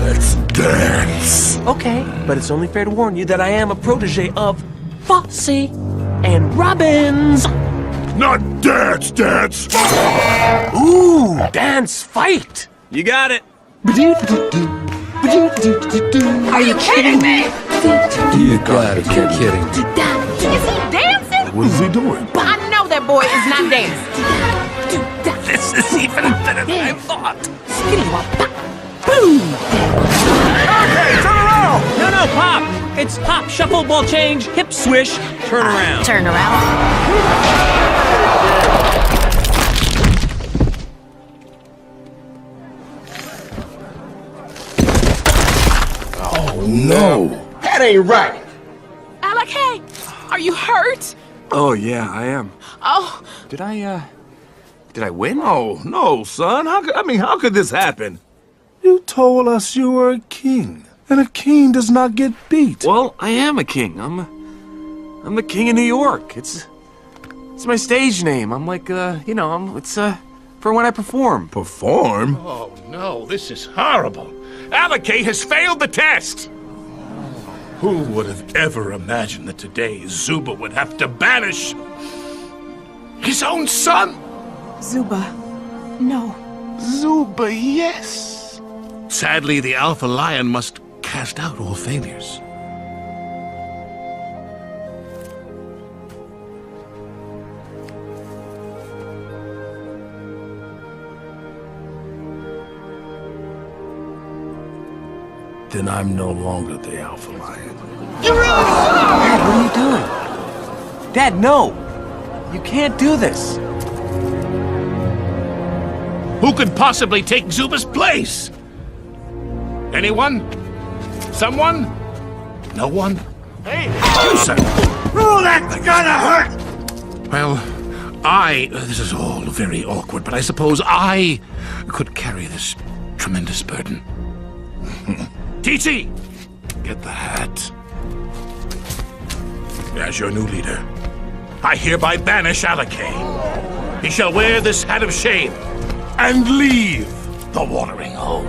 Let's dance. Okay, but it's only fair to warn you that I am a protege of Fosse and Robbins. Not dance, dance. Ooh, dance fight. You got it. Are you kidding me? You gotta be kidding. Is he dancing? What is he doing? I know that boy is not dancing. This is even better than I thought. Boom! Hey, turn around! No, pop. It's pop, shuffle, ball change, hip swish, turn around. Turn around. Oh, no. That ain't right. Alex, hey, are you hurt? Oh, yeah, I am. Oh, Did I win? Oh, no, son. How could this happen? You told us you were a king, and a king does not get beat. Well, I am a king. I'm the king of New York. It's my stage name. I'm like, it's for when I perform. Perform? Oh, no, this is horrible. Alex has failed the test. Who would have ever imagined that today Zuba would have to banish his own son? Zuba, no. Zuba, yes. Sadly, the Alpha Lion must cast out all failures. Then I'm no longer the Alpha Lion. Dad, what are you doing? Dad, no! You can't do this. Who could possibly take Zuba's place? Anyone? Someone? No one? Hey! You, sir! Oh, that's gonna hurt! Well, this is all very awkward, but I suppose I could carry this tremendous burden. Teetsi! Get the hat. As your new leader, I hereby banish Alex. He shall wear this hat of shame and leave the watering hole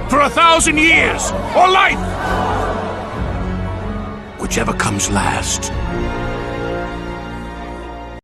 for 1,000 years or life, whichever comes last.